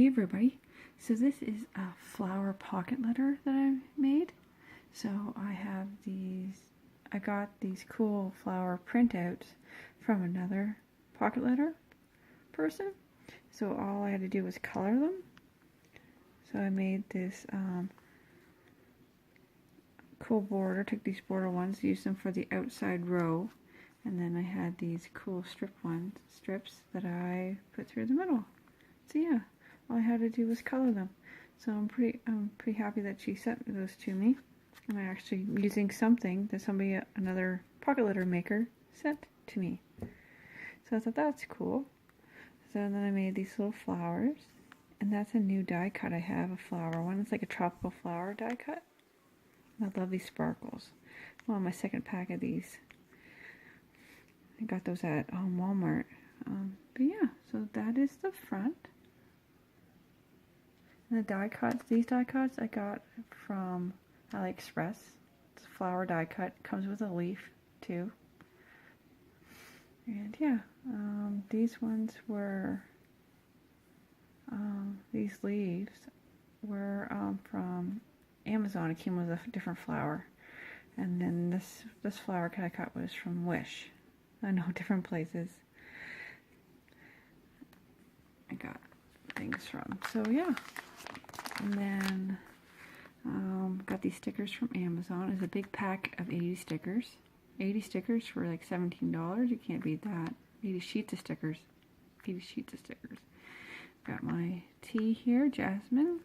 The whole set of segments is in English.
Hey everybody, so this is a flower pocket letter that I made. So I got these cool flower printouts from another pocket letter person. So all I had to do was color them. So I made this cool border, took these border ones, used them for the outside row, and then I had these cool strips that I put through the middle. So yeah, all I had to do was color them. So I'm pretty happy that she sent those to me. I'm actually using something that another pocket letter maker sent to me. So I thought that's cool. So then I made these little flowers, and that's a new die cut I have, a flower one. It's like a tropical flower die cut. I love these sparkles. Well, my second pack of these. I got those at Walmart. But yeah, so that is the front. And the die cuts, these die cuts I got from AliExpress. It's a flower die cut. Comes with a leaf too. And yeah, these ones were, these leaves were from Amazon. It came with a different flower. And then this flower cut I cut was from Wish. I know, different places I got things from. So yeah. And then got these stickers from Amazon. It's a big pack of 80 stickers. 80 stickers for like $17. You can't beat that. 80 sheets of stickers. 80 sheets of stickers. Got my tea here, Jasmine.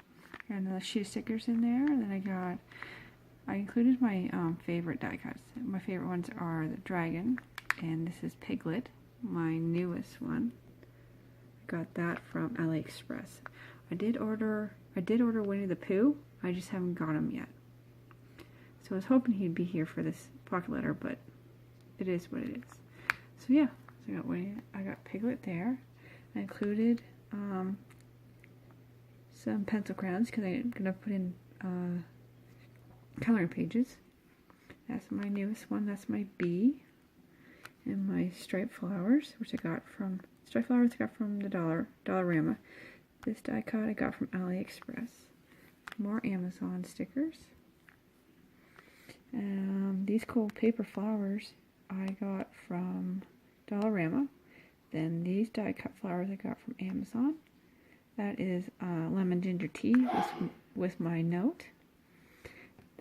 Got another sheet of stickers in there. And then I included my favorite die cuts. My favorite ones are the dragon, and this is Piglet, my newest one. I got that from AliExpress. I did order Winnie the Pooh. I just haven't got him yet. So I was hoping he'd be here for this pocket letter, but it is what it is. So yeah, so I got Piglet there. I included some pencil crayons because I'm gonna put in coloring pages. That's my newest one. That's my bee, and my striped flowers, which I got from the Dollarama. This die cut I got from AliExpress. More Amazon stickers. These cool paper flowers I got from Dollarama. Then these die cut flowers I got from Amazon. That is lemon ginger tea with my note.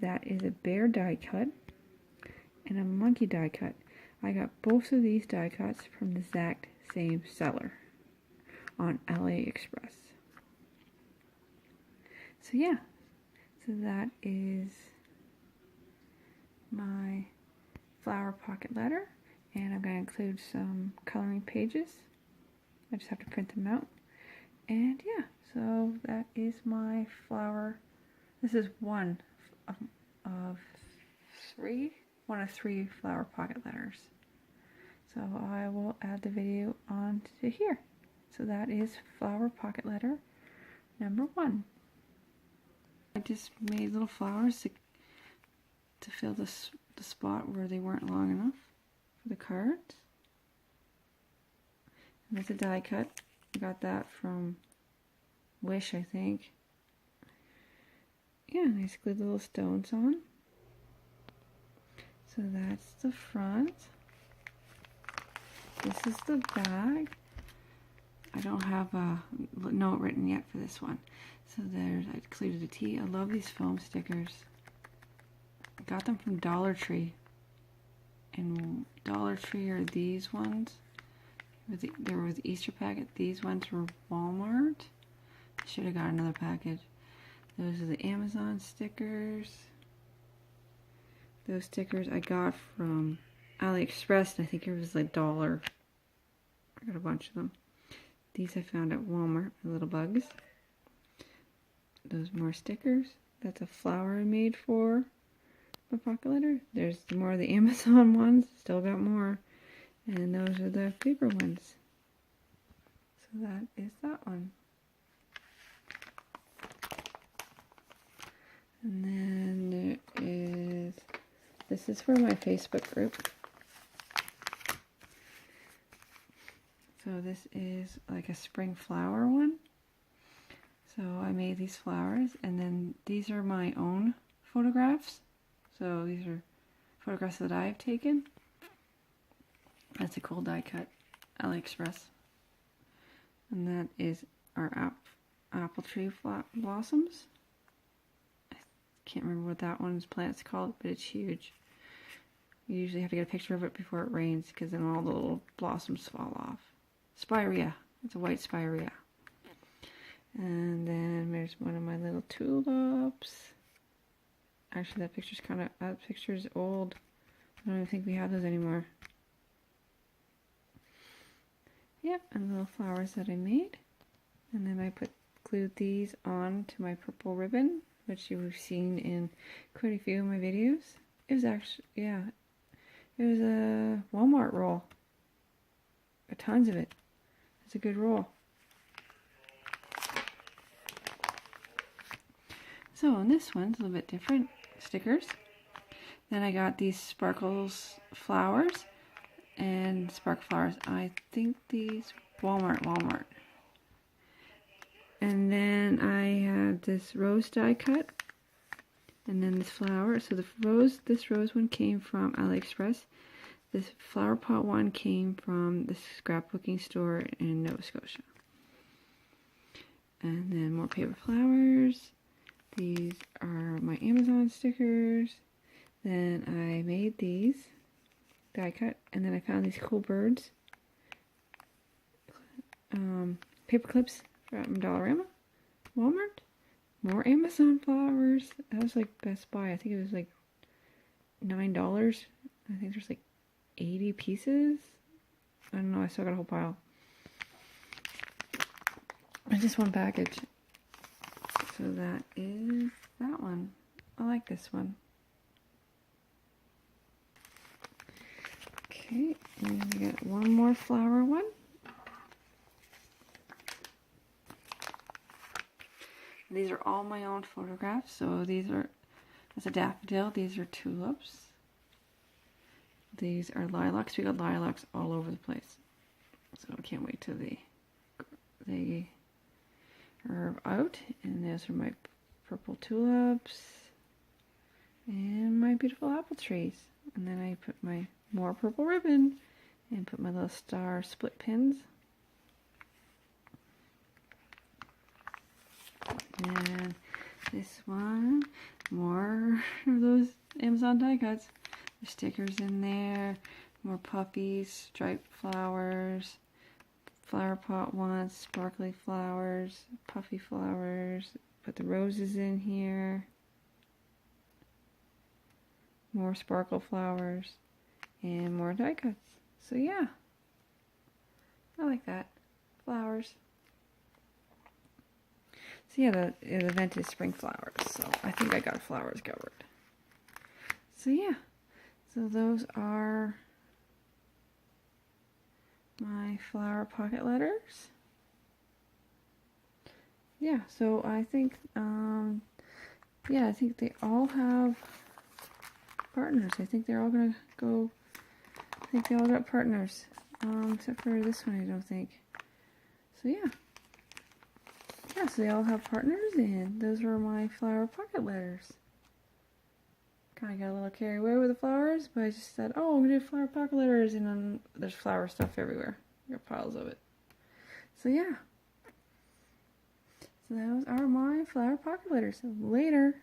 That is a bear die cut and a monkey die cut. I got both of these die cuts from the exact same seller on AliExpress. So yeah, so that is my flower pocket letter, and I'm going to include some coloring pages. I just have to print them out. And yeah, so that is my flower. This is one of three flower pocket letters. So I will add the video on to here. So that is flower pocket letter number 1. I just made little flowers to fill the spot where they weren't long enough for the cards. And that's a die cut. I got that from Wish, I think. Yeah, and I just glued the little stones on. So that's the front. This is the back. I don't have a note written yet for this one. So I included a tea. I love these foam stickers. I got them from Dollar Tree. And Dollar Tree are these ones. There was the Easter packet. These ones were Walmart. I should have got another package. Those are the Amazon stickers. Those stickers I got from AliExpress, and I think it was like $1. I got a bunch of them. These I found at Walmart, my little bugs. Those more stickers. That's a flower I made for my pocket letter. There's more of the Amazon ones. Still got more. And those are the paper ones. So that is that one. And then this is for my Facebook group. So this is like a spring flower one. So I made these flowers, and then these are my own photographs. So these are photographs that I've taken. That's a cool die cut, AliExpress. And that is our apple tree blossoms. I can't remember what that one's plant's called, but it's huge. You usually have to get a picture of it before it rains, because then all the little blossoms fall off. Spirea. It's a white spirea. And then there's one of my little tulips. Actually, that picture's old. I don't even think we have those anymore. Yep, and little flowers that I made. And then I glued these on to my purple ribbon, which you've seen in quite a few of my videos. It was actually, yeah, it was a Walmart roll. Got tons of it. It's a good roll. So on this one's a little bit different. Stickers. Then I got these sparkles flowers and spark flowers. I think these Walmart. And then I have this rose die cut, and then this flower. So this rose one came from AliExpress. This flower pot one came from the scrapbooking store in Nova Scotia. And then more paper flowers. These are my Amazon stickers. Then I made these die cut, and then I found these cool birds. Paper clips from Dollarama, Walmart. More Amazon flowers. That was like Best Buy. I think it was like $9. I think there's like 80 pieces. I don't know. I still got a whole pile. And just one package. So that is that one. I like this one. Okay, and then we got one more flower one. These are all my own photographs. So that's a daffodil. These are tulips. These are lilacs. We got lilacs all over the place. So I can't wait till they are out. And those are my purple tulips and my beautiful apple trees. And then I put my more purple ribbon and put my little star split pins. And this one, more of those Amazon die cuts. There's stickers in there, more puppies, striped flowers, flower pot ones, sparkly flowers, puffy flowers. Put the roses in here. More sparkle flowers and more die cuts. So yeah, I like that. Flowers. So yeah, the event is spring flowers, so I think I got flowers covered. So yeah, so those are my flower pocket letters. Yeah, so I think, I think they all have partners. I think they're all gonna go, I think they all got partners, except for this one, I don't think. So yeah. Yeah, so they all have partners, and those were my flower pocket letters. Kind of got a little carried away with the flowers, but I just said, oh, I'm going to do flower pocket letters, and then there's flower stuff everywhere. I got piles of it. So yeah. So those are my flower pocket letters. So later.